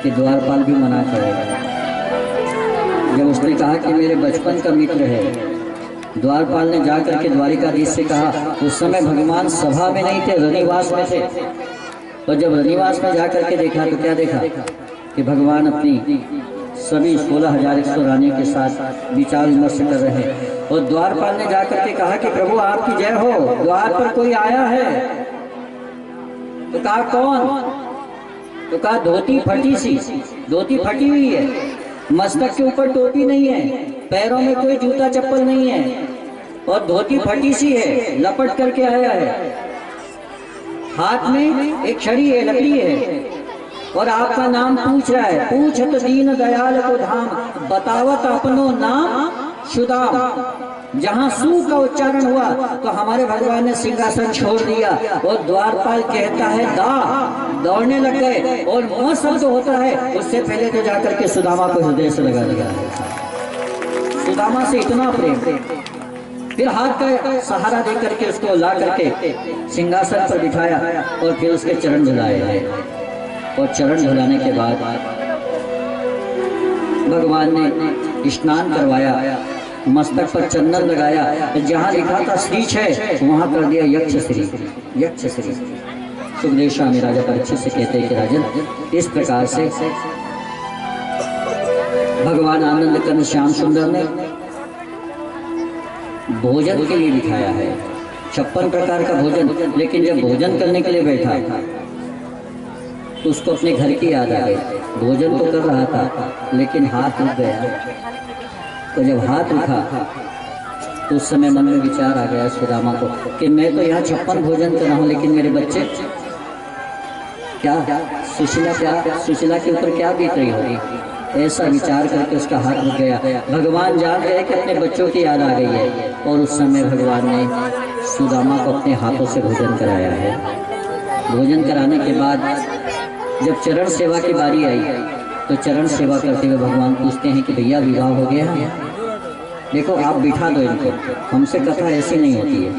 कि द्वारपाल भी मना करेगा। जब उसने कहा कि मेरे बचपन का मित्र है, द्वारपाल ने जाकर के द्वारिकाधीश से कहा, उस समय भगवान सभा में नहीं थे, रनिवास में थे। और जब रनिवास में जाकर के देखा तो क्या देखा कि भगवान अपनी सभी 16,100 रानियों के साथ विचार विमर्श कर रहे हैं। और द्वारपाल ने जाकर के कहा कि प्रभु आपकी जय हो, द्वार पर कोई आया है। तो कहा कौन? तो कहा धोती फटी सी, धोती फटी हुई है, मस्तक के ऊपर टोपी नहीं है, पैरों में कोई जूता चप्पल नहीं है और धोती फटी सी है, लपट करके आया है, हाथ में एक छड़ी है, लकड़ी है और आपका नाम पूछ रहा है। पूछत दीन दयाल को धाम, बतावत अपनो नाम सुदाम। जहां सू का उच्चारण हुआ तो हमारे भगवान ने सिंहासन छोड़ दिया और द्वारपाल कहता है दा, दौड़ने लग गए। और म शब्द होता है, उससे पहले तो जाकर के सुदामा को हृदय से लगा दिया। सुदामा से इतना प्रेम, फिर हाथ का सहारा दे करके उसको ला करके सिंहासन पर बिठाया और फिर उसके चरण झुलाए। और चरण झुलाने के बाद भगवान ने स्नान करवाया, मस्तक पर चंदन लगाया, जहां लिखा था श्रीच है वहां कर दिया यक्ष श्री, यक्ष श्री। सुखदेव स्वामी राजा परीक्षित से कहते हैं कि राजन, इस प्रकार से भगवान आनंद कंद श्याम सुंदर ने भोजन के लिए बिठाया है, 56 प्रकार का भोजन। लेकिन जब भोजन करने के लिए बैठा तो उसको अपने घर की याद आ गई। भोजन तो कर रहा था लेकिन हाथ रुक गया। तो जब हाथ रुका तो उस समय मन में विचार आ गया सुदामा को कि मैं तो यहाँ 56 भोजन कर रहा हूँ, लेकिन मेरे बच्चे क्या, सुशीला के ऊपर क्या बीत रही होगी। ऐसा विचार करके उसका हाथ रुक गया। भगवान जान गए कि अपने बच्चों की याद आ गई है और उस समय भगवान ने सुदामा को अपने हाथों से भोजन कराया है। भोजन कराने के बाद जब चरण सेवा की बारी आई तो चरण सेवा करते हुए भगवान पूछते हैं कि भैया विवाह हो गया है? देखो आप बिठा दो इनको, हमसे कथा ऐसी नहीं होती है,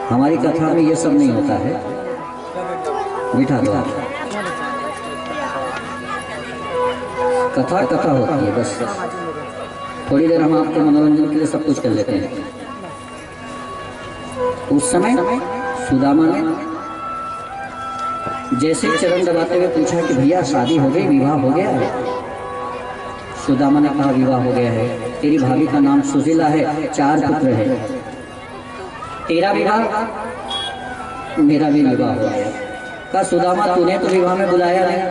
हमारी कथा में ये सब नहीं होता है, बिठा दो आप। कथा कथा होती है, बस थोड़ी देर हम आपके मनोरंजन के लिए सब कुछ कर लेते हैं। उस समय सुदामा ने जैसे चरण दबाते हुए पूछा कि भैया शादी हो गई, विवाह हो गया है? सुदामा ने कहा विवाह हो गया है, तेरी भाभी का नाम सुशीला है, 4 पुत्र है, तेरा विवाह? मेरा भी विवाह हो गया। कहा सुदामा तूने तो विवाह में बुलाया नहीं।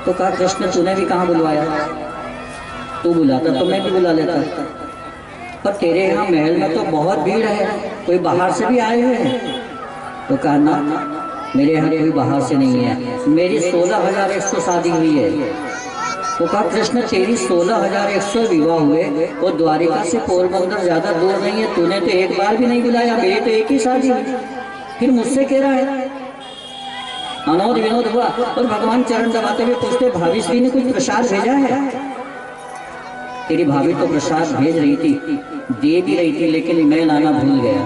तो कहा कृष्ण तूने भी कहाँ बुलवाया, तू बुलाता तो मैं भी बुला लेता, पर तेरे यहाँ महल में तो बहुत भीड़ है, कोई बाहर से भी आए हुए हैं। तो कहा ना, मेरे यहाँ कोई बाहर से नहीं है, मेरी 16,100 शादी हुई है। तो कहा कृष्ण तेरी 16,100 विवाह हुए और द्वारिका से पोरबंदर ज्यादा दूर नहीं है, तूने तो एक बार भी नहीं बुलाया, मेरी तो एक ही शादी हुई, फिर मुझसे कह रहा है। अनोद विनोद हुआ और भगवान चरण दबाते हुए पूछते भाभी श्री ने कुछ प्रसाद भेजा है? तेरी भाभी तो प्रसाद भेज रही थी, दे भी रही थी, लेकिन मैं लाना भूल गया।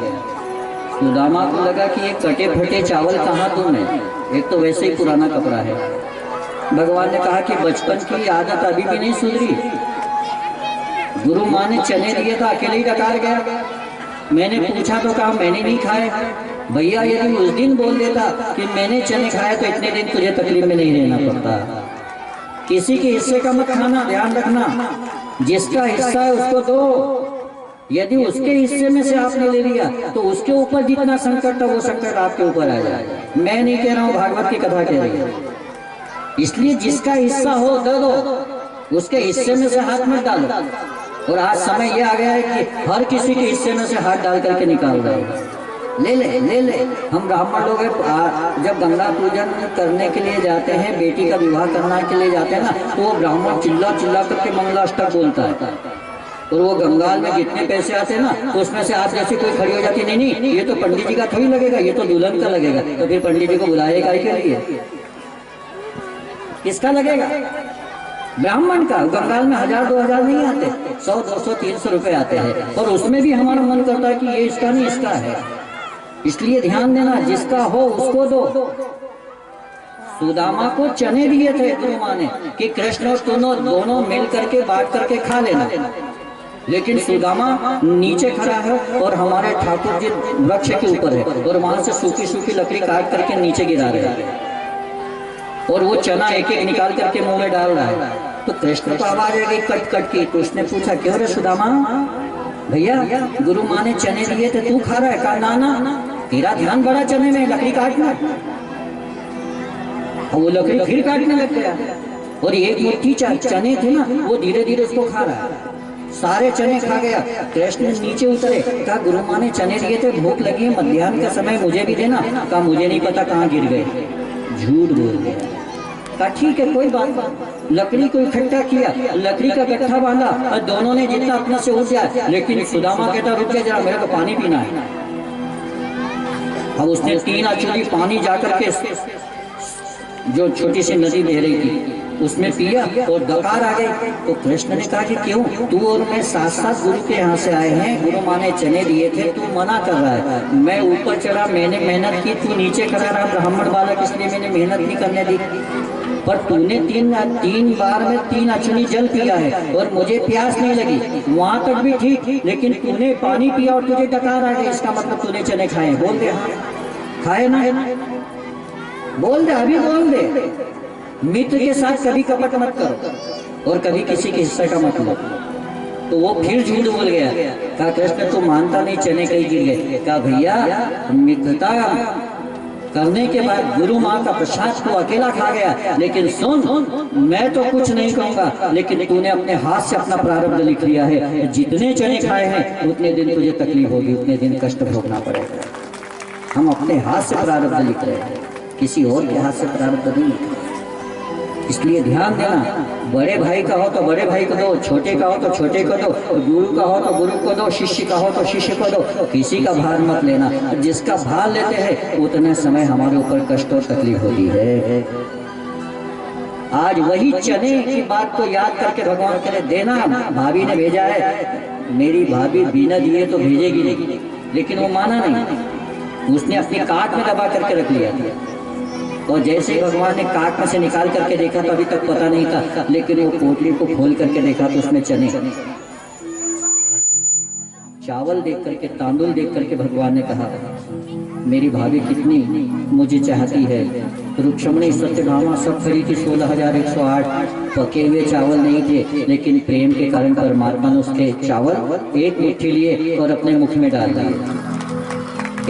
सुदामा को लगा कि ये कटे फटे चावल कहाँ तुमने, एक तो वैसे ही पुराना कपड़ा है। भगवान ने कहा कि बचपन की आदत अभी भी नहीं सुधरी, गुरु माँ ने चने दिए था, अकेले ही डकार गया। मैंने पूछा तो कहा मैंने नहीं खाए। भैया यदि उस दिन बोल देता कि मैंने चने खाए तो इतने दिन तुझे तकलीफ में नहीं रहना पड़ता। किसी के हिस्से का मत खाना, ध्यान रखना, जिसका हिस्सा है उसको दो। यदि उसके हिस्से में से आपने ले लिया तो उसके ऊपर जितना संकट था वो संकट आपके ऊपर आ जाए। मैं नहीं कह रहा हूँ, भागवत की कथा कह रही है। इसलिए जिसका हिस्सा हो दे दो, उसके हिस्से में से हाथ मत डालो। और आज समय ये आ गया है कि हर किसी के हिस्से में से हाथ डाल करके निकाल रहे हैं। ले ले ले ले। हम ब्राह्मण लोग जब गंगा पूजन करने के लिए जाते हैं, बेटी का विवाह करने के लिए जाते हैं ना, तो वो ब्राह्मण चिल्ला चिल्ला करके मंगलाष्टक बोलता है। और वो गंगाल में जितने पैसे आते हैं ना, तो उसमें से आप जैसे कोई खड़ी हो जाती है, नहीं नहीं ये तो पंडित जी का थोड़ी लगेगा, ये तो दुल्हन का लगेगा। तो फिर पंडित जी को बुलाएगा के लिए, किसका लगेगा? ब्राह्मण का। गंगाल में 1000-2000 नहीं आते, 100-200-300 रुपए आते हैं। और उसमें भी हमारा मन करता है कि ये इसका नहीं इसका है। इसलिए ध्यान देना, जिसका हो उसको दो। सुदामा को चने दिए थे गुरु माँ ने कि कृष्ण और दोनों मिल करके बांट करके खा लेना। लेकिन सुदामा नीचे खड़ा है और हमारे ठाकुर जी वृक्ष के ऊपर है और वहां से सूखी सूखी लकड़ी काट करके नीचे गिरा रहे हैं और वो चना एक एक निकाल करके मुंह में डाल रहा है। तो कृष्ण को आवाज आ गई कट कट की। तो उसने पूछा क्यों रे सुदामा, भैया गुरु माँ ने चने दिए थे तू खा रहा है? कहा ना ना, तेरा ध्यान बड़ा चने में, लकड़ी काटना। और वो लकड़ी फिर काटने लग गया और एक मुट्ठी चने थे ना वो धीरे धीरे उसको खा रहा है। सारे चने खा गया। कृष्ण नीचे उतरे, कहा गुरु माँ ने चने दिए थे, भूख लगी है, मध्याह्न का समय, मुझे भी देना। कहा मुझे नहीं पता कहाँ गिर गए, झूठ बोल गया। कहा ठीक है कोई बात नहीं। लकड़ी को इकट्ठा किया, लकड़ी का गट्ठा बांधा और दोनों ने जितना अपने से उठ जाए। लेकिन सुदामा कहता रुक जा जरा, मेरे को पानी पीना है। अब उसने 3 अचूली पानी जाकर के जो छोटी सी नदी बह रही थी उसमें पिया और डकार आ गई। तो कृष्ण ने कहा कि क्यों, तू और मैं साथ साथ गुरु के यहाँ से आए हैं, गुरु माँ ने चने दिए थे, तू मना कर रहा है। मैं ऊपर चढ़ा, मैंने मेहनत की, तू नीचे खड़ा रहा ब्राह्मण बालक, इसलिए मैंने मेहनत नहीं करने दी। पर तूने 3 बार में 3 अचूली जल पिया है और मुझे प्यास नहीं लगी, वहां तक भी ठीक। लेकिन तूने पानी पिया और तुझे डकार आ गई, इसका मतलब तूने चने खाए। बोल दे हाँ खाए ना, बोल दे, अभी बोल दे। मित्र के साथ कभी कपट मत करो और कभी किसी के हिस्से का मत लो। तो वो फिर झूठ बोल गया। कहा कृष्ण तू मानता नहीं, चने कहीं गिर गए। कहा भैया मित्रता करने के बाद गुरु माँ का प्रसाद को अकेला खा गया। लेकिन सुन, मैं तो कुछ नहीं कहूंगा, लेकिन तूने अपने हाथ से अपना प्रारब्ध लिख लिया है। जितने चने खाए हैं उतने दिन तुझे तकलीफ होगी, उतने दिन कष्ट भोगना पड़ेगा। हम अपने हाथ से प्रारब्ध लिख रहे हैं, किसी और के हाथ से प्रारब्ध नहीं लिख रहे। इसलिए ध्यान देना, बड़े भाई का हो तो बड़े भाई को दो, छोटे का हो तो छोटे को दो, गुरु का हो तो गुरु को दो, शिष्य का हो तो शिष्य को दो। किसी का भार मत लेना। जिसका भार लेते हैं उतने समय हमारे ऊपर कष्ट और तकलीफ होती है। आज वही चने की बात को याद करके भगवान कह रहे देना, भाभी ने भेजा है, मेरी भाभी बिना दिए तो भेजेगी नहीं। लेकिन वो माना नहीं, उसने अपनी काट में दबा करके रख लिया था। और जैसे ही भगवान ने काट में से निकाल करके देखा तो अभी तक पता नहीं था, लेकिन वो पोटली को खोल करके देखा तो उसमें चने, चावल देख करके, तांदुल देख करके भगवान ने कहा मेरी भाभी कितनी मुझे चाहती है। रुक्मिणी सत्यभामा सब खड़ी थी, 16,108 पके हुए चावल नहीं थे, लेकिन प्रेम के कारण परमात्मा ने उसके चावल एक मुट्ठी लिए और अपने मुख में डाल दिए।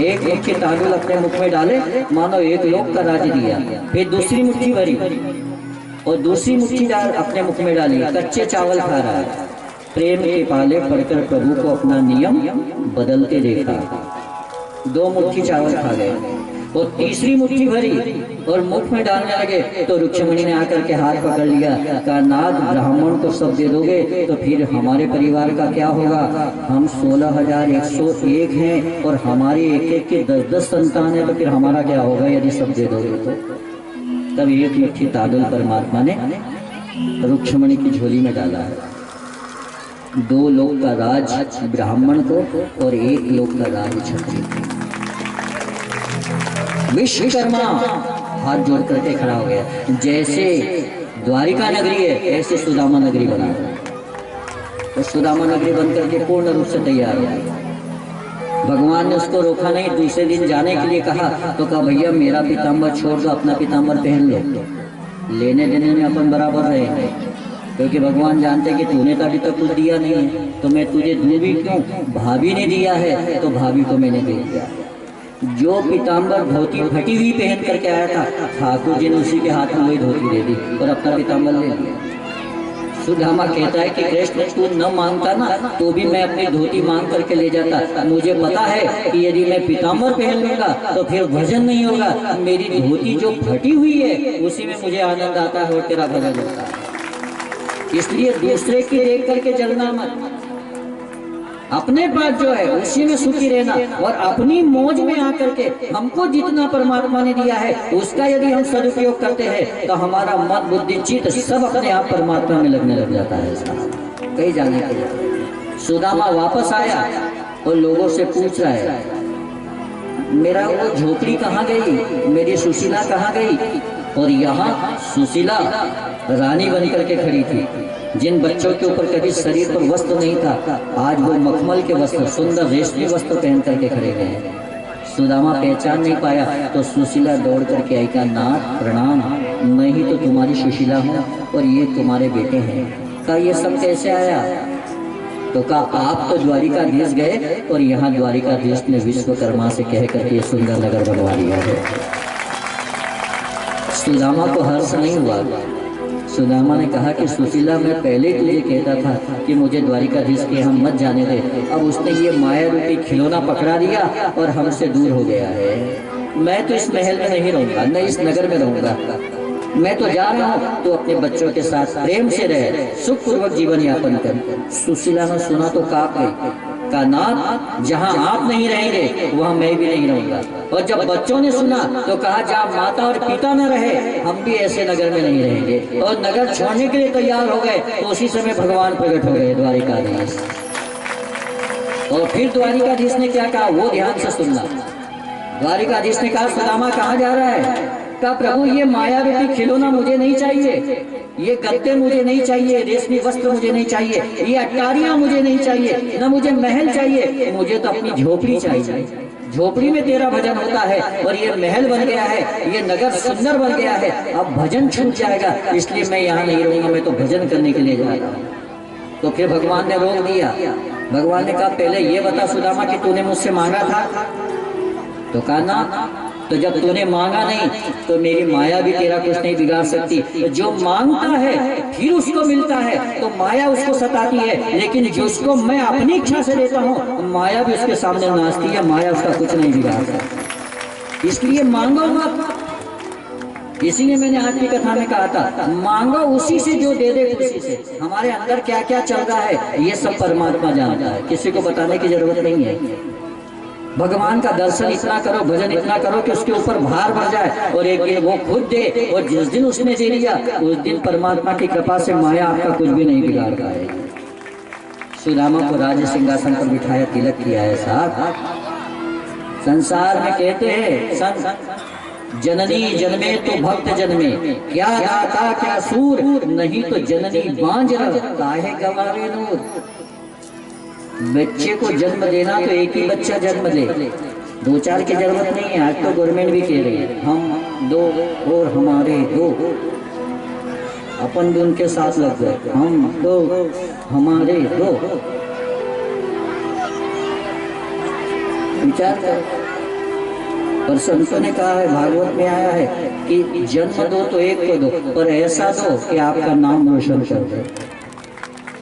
एक मुट्ठी तांदुल अपने मुख में डाले, मानो एक लोक का राज्य दिया। फिर दूसरी मुट्ठी भरी और दूसरी मुट्ठी डाल अपने मुख में डाली, कच्चे चावल खा रहा है। प्रेम के पाले पढ़कर प्रभु को अपना नियम बदलते देखा। 2 मुट्ठी चावल खा गए और तीसरी मुट्ठी भरी और मुख में डालने लगे। तो रुक्मिणी ने आकर के हाथ पकड़ लिया, कहा नाथ ब्राह्मण को सब दे दोगे तो फिर हमारे परिवार का क्या होगा? हम 16,101 हैं और हमारे एक एक के 10-10 संतान है, तो फिर हमारा क्या होगा यदि सब दे दोगे तो? तब एक मुट्ठी तांदुल परमात्मा ने रुक्मिणी की झोली में डाला है। 2 लोक का राज ब्राह्मण को और 1 लोक का राज क्षत्रिय को। विश्वकर्मा हाथ जोड़ करके खड़ा हो गया। जैसे द्वारिका नगरी है ऐसे सुदामा नगरी बना, तो सुदामा नगरी बनकर के पूर्ण रूप से तैयार हो गई। भगवान ने उसको रोका नहीं, दूसरे दिन जाने के लिए कहा तो कहा भैया मेरा पीताम्बर छोड़ दो, अपना पीताम्बर पहन लो। लेने देने में अपन बराबर रहेंगे, क्योंकि भगवान जानते कि तूने तो अभी तक कुछ दिया नहीं है, तो मैं तुझे दूं भी क्यों? भाभी ने दिया है तो भाभी को मैंने दे दिया। जो पीताम्बर धोती फटी हुई पहन करके आया था, ठाकुर जी ने उसी के हाथ में वही धोती दे दी और अपना पीताम्बर ले लिया। सुदामा कहता है कि कृष्ण तू न मांगता ना तो भी मैं अपनी धोती मांग करके ले जाता। मुझे पता है कि यदि मैं पीताम्बर पहन लूंगा तो फिर भजन नहीं होगा। मेरी धोती जो फटी हुई है उसी में मुझे आनंद आता है और तेरा भजन होता है। इसलिए दूसरे की देख करके जलना मत, अपने पास जो है उसी में सुखी रहना और अपनी मौज में आकर के हमको जितना परमात्मा ने दिया है उसका यदि हम सदुपयोग करते हैं तो हमारा मन बुद्धि चित्त सब अपने आप परमात्मा में लगने लग जाता है। कहीं जाने के लिए सुदामा वापस आया और लोगों से पूछ रहा है मेरा वो झोपड़ी कहाँ गई, मेरी सुशीला कहाँ गई? और यहाँ सुशीला रानी बनकर के खड़ी थी। जिन बच्चों के ऊपर कभी शरीर पर वस्त्र नहीं था, आज वो मखमल के वस्त्र, सुंदर रेशमी वस्त्र पहन करके खड़े गए। सुदामा पहचान नहीं पाया तो सुशीला दौड़ करके आई, कहा नाथ प्रणाम, मैं ही तो तुम्हारी सुशीला हूँ और ये तुम्हारे बेटे हैं। कहा ये सब कैसे आया? तो कहा आप तो द्वारिकाधीश गए और यहाँ द्वारिकाधीश ने विश्वकर्मा से कह करके सुंदर नगर बनवा लिया है। सुदामा को हर्ष नहीं हुआ। सुदामा ने कहा कि सुशीला मैं पहले तुझे कहता था कि मुझे द्वारिकाधीश के यहाँ मत जाने दे, अब उसने ये माया रूपी खिलौना पकड़ा दिया और हमसे दूर हो गया है। मैं तो इस महल में नहीं रहूंगा, न इस नगर में रहूंगा। मैं तो जा रहा हूँ, तो अपने बच्चों के साथ प्रेम से रहे, सुखपूर्वक जीवन यापन कर। सुशीला ने सुना तो कांप गई, कहा नाथ जहाँ आप नहीं रहेंगे वहाँ मैं भी नहीं रहूंगा। और जब बच्चों ने सुना तो कहा जहाँ माता और पिता न रहे हम भी ऐसे नगर में नहीं रहेंगे। और नगर छोड़ने के लिए तैयार हो गए तो उसी समय भगवान प्रकट हो गए द्वारिकाधीश। और फिर द्वारिकाधीश ने क्या कहा वो ध्यान से सुनना। द्वारिकाधीश ने कहा सुदामा कहाँ जा रहा है? कहा प्रभु ये माया रूपी खिलौना मुझे नहीं चाहिए, ये गद्दे मुझे नहीं चाहिए, रेशमी वस्त्र मुझे नहीं चाहिए, ये अटारियां मुझे नहीं चाहिए, न मुझे महल चाहिए, मुझे तो अपनी झोपड़ी चाहिए। झोपड़ी में तेरा भजन होता है और ये महल बन गया है, ये नगर सुंदर बन गया है, अब भजन छूट जाएगा, इसलिए मैं यहाँ नहीं रहूंगा, मैं तो भजन करने के लिए जा रहा हूँ। तो फिर भगवान ने रोक दिया। भगवान ने कहा पहले ये बता सुदामा कि तूने मुझसे मांगा था? तो कहा ना, तो जब तूने मांगा नहीं तो मेरी माया भी तेरा कुछ नहीं बिगाड़ सकती। तो जो मांगता है फिर उसको मिलता है तो माया उसको सताती है, लेकिन जिसको मैं अपनी इच्छा से देता हूँ माया भी उसके सामने नाचती है, माया उसका कुछ नहीं बिगाड़ सकती। इसलिए मांगो मत। इसीलिए मैंने आज की कथा में कहा था मांगो उसी से जो दे दे खुशी से। हमारे अंदर क्या क्या चल रहा है ये सब परमात्मा जानता है, किसी को बताने की जरूरत नहीं है। भगवान का दर्शन इतना करो, भजन इतना करो कि उसके ऊपर भार बढ़ जाए और एक दिन वो खुद दे। और जिस दिन उसने दे दिया उस दिन परमात्मा की कृपा से माया आपका कुछ भी नहीं बिगाड़ पाएगी। सुदामा को राज सिंहासन पर बिठाया, तिलक किया है साहब। संसार में कहते हैं संत जननी जन्मे तो भक्त जन्मे, क्या दाता क्या सूर, नहीं तो जननी बांझ काहे गवावे नूर। बच्चे को जन्म देना तो एक ही बच्चा जन्म दे, दो चार की जरूरत नहीं है। आज तो गवर्नमेंट भी कह रही है हम दो और हमारे दो, अपन भी उनके साथ लग गए, हम दो हमारे दो। विचार कर। पर संतों ने कहा है, भागवत में आया है कि जन्म दो तो एक को दो, पर ऐसा दो कि आपका नाम रोशन कर दे।